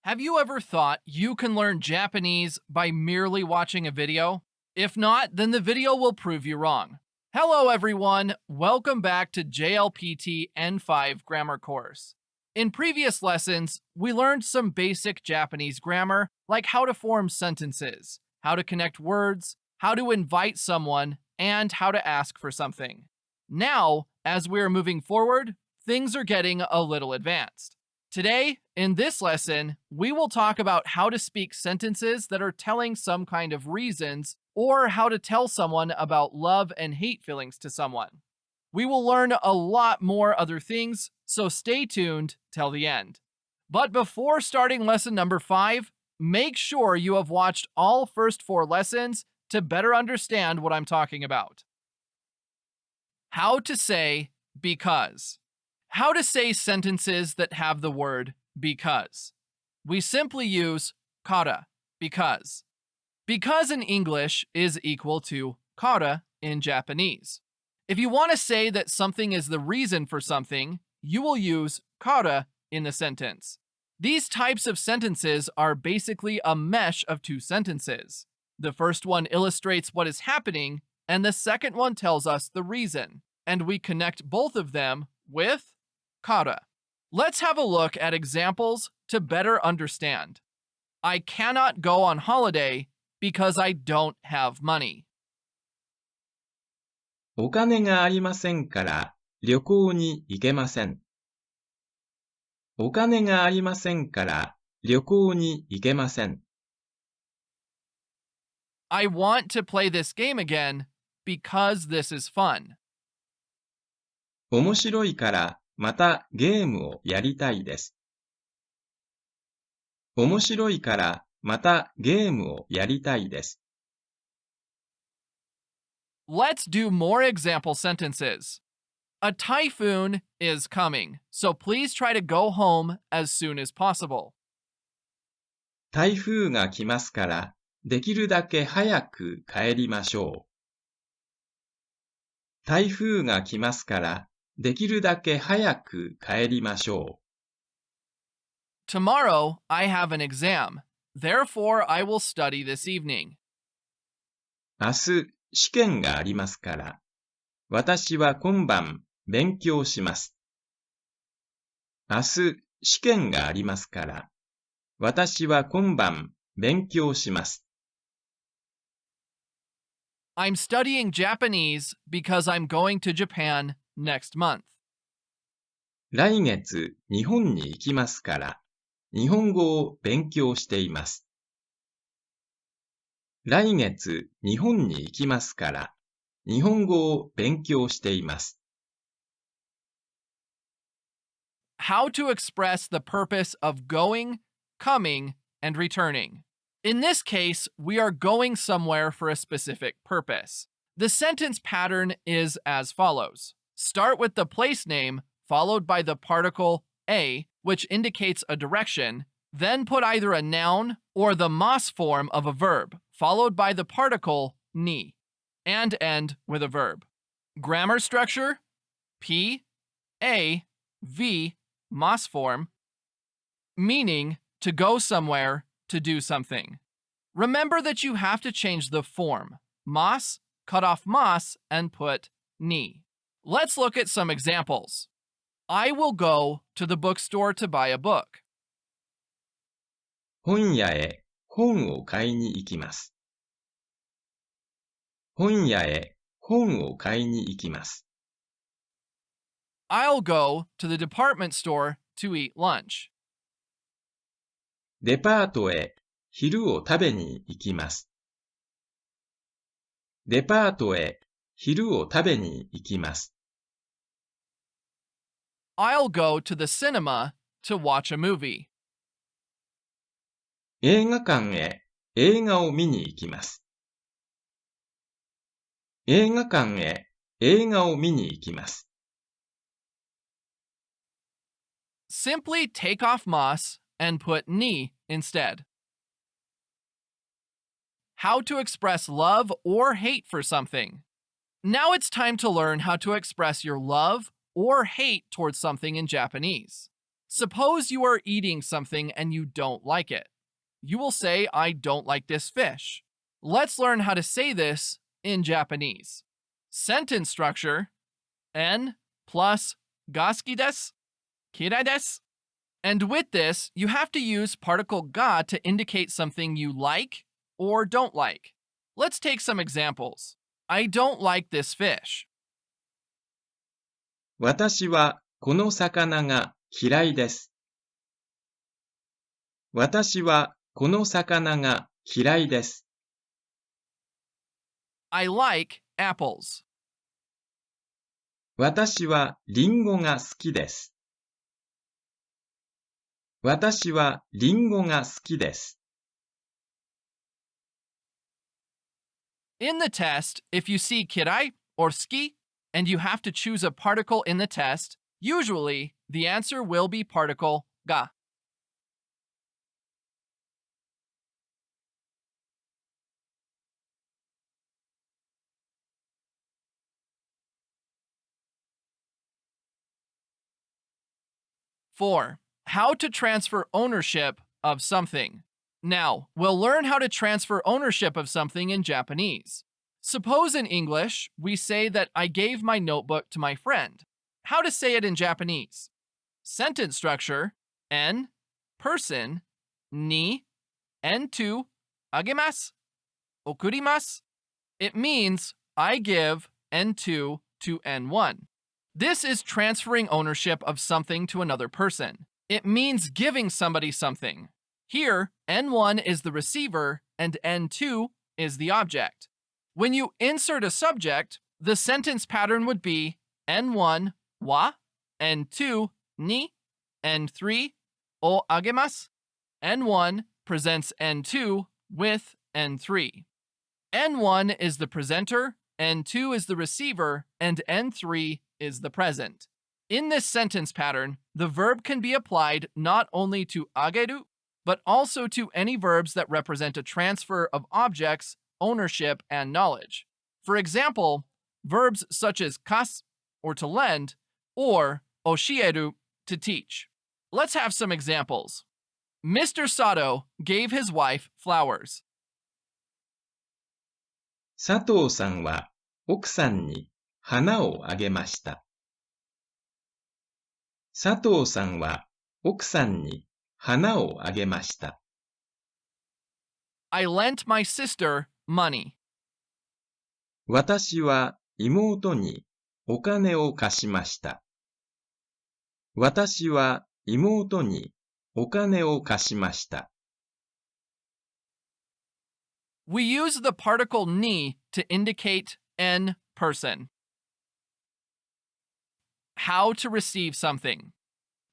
Have you ever thought you can learn Japanese by merely watching a video? If not, then the video will prove you wrong. Hello everyone, welcome back to JLPT N5 grammar course. In previous lessons, we learned some basic Japanese grammar, like how to form sentences, how to connect words, how to invite someone, and how to ask for something. Now, as we're moving forward, things are getting a little advanced. Today, in this lesson, we will talk about how to speak sentences that are telling some kind of reasons, or how to tell someone about love and hate feelings to someone. We will learn a lot more other things, so stay tuned till the end. But before starting lesson number 5, make sure you have watched all first 4 lessons to better understand what I'm talking about. How to say because. How to say sentences that have the word because. We simply use kara, because. Because in English is equal to kara in Japanese. If you want to say that something is the reason for something, you will use kara in the sentence. These types of sentences are basically a mesh of 2 sentences. The first one illustrates what is happening, and the second one tells us the reason, and we connect both of them with kara. Let's have a look at examples to better understand. I cannot go on holiday because I don't have money. お金がありませんから旅行に行けません。お金がありませんから旅行に行けません。I want to play this game again because this is fun. 面白いからまたゲームをやりたいです。面白いからまたゲームをやりたいです。Let's do more example sentences. A typhoon is coming, so please try to go home as soon as possible. 台風が来ますからできるだけ早く帰りましょう。台風が来ますからできるだけ早く帰りましょう。Tomorrow, I have an exam. Therefore, I will study this evening. 明日試験がありますから、私は今晩勉強します。明日試験がありますから、私は今晩勉強します。I'm studying Japanese because I'm going to Japan next month. 来月日本に行きますから、日本語を勉強しています。来月日本に行きますから、日本語を勉強しています。How to express the purpose of going, coming, and returning. In this case, we are going somewhere for a specific purpose. The sentence pattern is as follows. Start with the place name, followed by the particle a, which indicates a direction, then put either a noun or the mas form of a verb, followed by the particle ni, and end with a verb. Grammar structure: P, A, V, mas form, meaning to go somewhere, to do something. Remember that you have to change the form, mas, cut off mas, and put ni. Let's look at some examples. I will go to the bookstore to buy a book. 本屋へ本を買いに行きます。本屋へ本を買いに行きます。I'll go to the department store to eat lunch. デパートへ昼を食べに行きます。デパートへ昼を食べに行きます。I'll go to the cinema to watch a movie. 映画館へ映画を見に行きます。映画館へ映画を見に行きます。Simply take off mas and put ni instead. How to express love or hate for something. Now it's time to learn how to express your love or hate towards something in Japanese. Suppose you are eating something and you don't like it. You will say, I don't like this fish. Let's learn how to say this in Japanese. Sentence structure: en plus gaski desu, kirai desu. And with this, you have to use particle ga to indicate something you like or don't like. Let's take some examples. I don't like this fish. 私はこの魚が嫌いです。私はこの魚が嫌いです。I like apples. 私はリンゴが好きです。私はリンゴが好きです。In the test, if you see kirai or ski and you have to choose a particle in the test, usually the answer will be particle ga. Four, how to transfer ownership of something. Now, we'll learn how to transfer ownership of something in Japanese. Suppose in English, we say that I gave my notebook to my friend. How to say it in Japanese? Sentence structure: en, person, ni, en to, agemasu, okurimasu. It means I give n2 to n1. This is transferring ownership of something to another person. It means giving somebody something. Here, n1 is the receiver and n2 is the object. When you insert a subject, the sentence pattern would be n1 wa, n2 ni, n3 o agemasu. n1 presents n2 with n3. n1 is the presenter, n2 is the receiver, and n3 is the present. In this sentence pattern, the verb can be applied not only to ageru, but also to any verbs that represent a transfer of objects, ownership, and knowledge. For example, verbs such as kas, or to lend, or oshieru, to teach. Let's have some examples. Mr. Sato gave his wife flowers. 佐藤さんは奥さんに花をあげました。佐藤さんは奥さんに花をあげました。I lent my sister money. 私は妹にお金を貸しました。私は妹にお金を貸しました。We use the particle ni to indicate an person. How to receive something.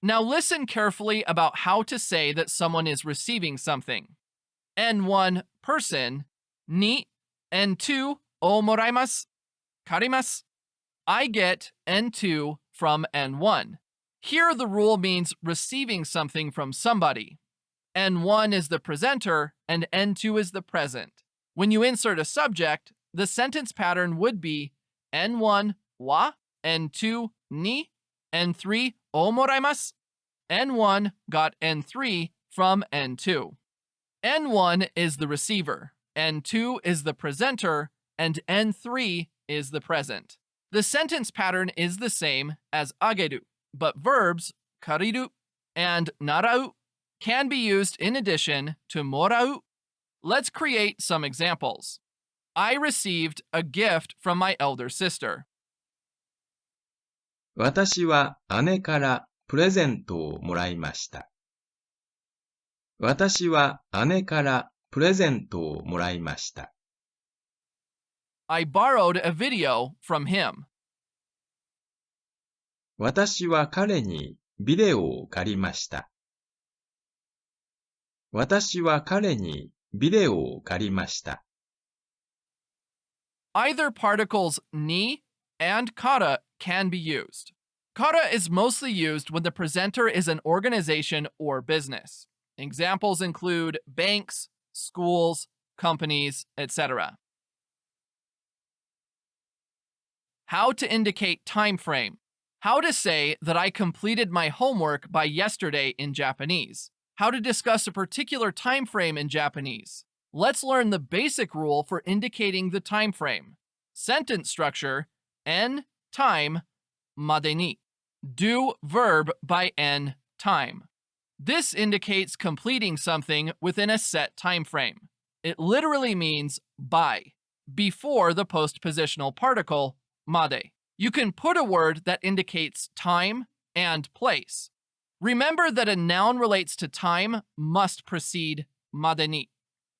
Now listen carefully about how to say that someone is receiving something. N1 person, ni, N2 o moraimasu, karimasu. I get N2 from N1. Here the rule means receiving something from somebody. N1 is the presenter and N2 is the present. When you insert a subject, the sentence pattern would be N1 wa, N2 ni, N3 o moraimasu. N1 got N3 from N2. N1 is the receiver, N2 is the presenter, and N3 is the present. The sentence pattern is the same as ageru, but verbs kariru and narau can be used in addition to morau. Let's create some examples. I received a gift from my elder sister. 私は姉からプレゼントをもらいました。私は姉からプレゼントをもらいました。I borrowed a video from him. 私は彼にビデオを借りました。私は彼にビデオを借りました。Either particles ni and kara can be used. Kara is mostly used when the presenter is an organization or business. Examples include banks, schools, companies, etc. How to indicate time frame. How to say that I completed my homework by yesterday in Japanese. How to discuss a particular time frame in Japanese. Let's learn the basic rule for indicating the time frame. Sentence structure, en time, made ni. Do verb by en time. This indicates completing something within a set time frame. It literally means by, before the postpositional particle, made. You can put a word that indicates time and place. Remember that a noun relates to time must precede made ni.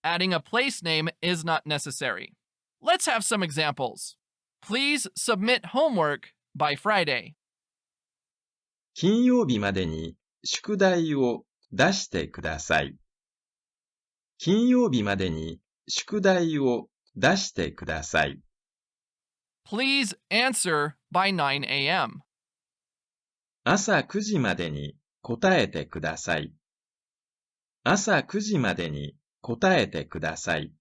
Adding a place name is not necessary. Let's have some examples. Please submit homework by Friday. 金曜日までに宿題を出してください。金曜日までに宿題を出してください。Please answer by 9 a.m. 朝9時までに答えてください。朝9時までに答えてください。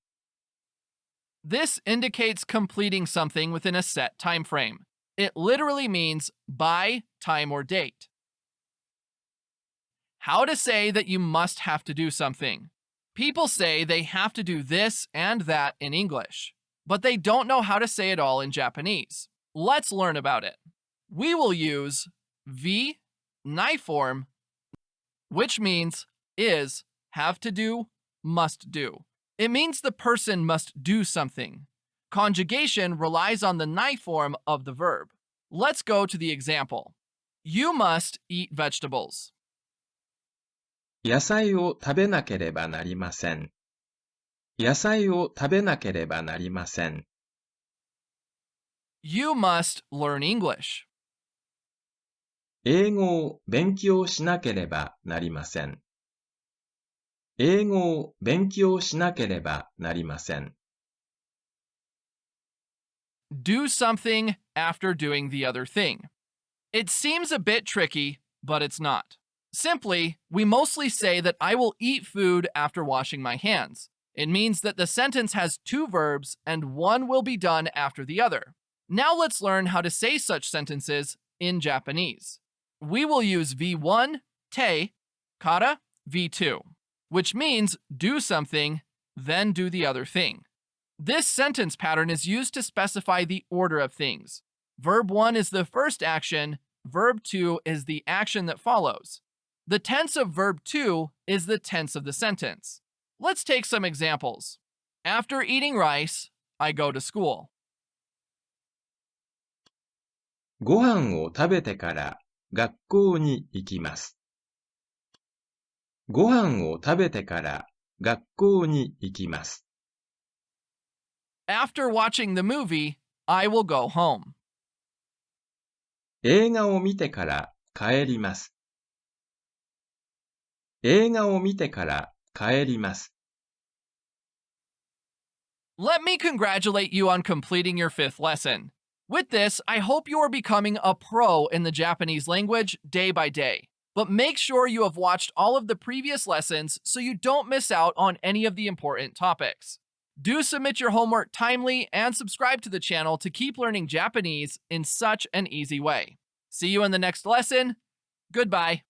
This indicates completing something within a set time frame. It literally means by time or date. How to say that you must have to do something. People say they have to do this and that in English, but they don't know how to say it all in Japanese. Let's learn about it. We will use V, nai form, which means is, have to do, must do. It means the person must do something. Conjugation relies on the nai form of the verb. Let's go to the example. You must eat vegetables. 野菜を食べなければなりません。野菜を食べなければなりません。You must learn English. 英語を勉強しなければなりません。英語を勉強しなければなりません。Do something after doing the other thing. It seems a bit tricky, but it's not. Simply, we mostly say that I will eat food after washing my hands. It means that the sentence has two verbs and one will be done after the other. Now let's learn how to say such sentences in Japanese. We will use V1, te, kara, V2, which means do something, then do the other thing. This sentence pattern is used to specify the order of things. Verb 1 is the first action, verb 2 is the action that follows. The tense of verb 2 is the tense of the sentence. Let's take some examples. After eating rice, I go to school. ご飯を食べてから学校に行きます。ご飯を食べてから学校に行きます。After watching the movie, I will go home. 映画を見てから帰ります。映画を見てから帰ります。Let me congratulate you on completing your 5th lesson. With this, I hope you are becoming a pro in the Japanese language day by day. But make sure you have watched all of the previous lessons so you don't miss out on any of the important topics. Do submit your homework timely and subscribe to the channel to keep learning Japanese in such an easy way. See you in the next lesson. Goodbye.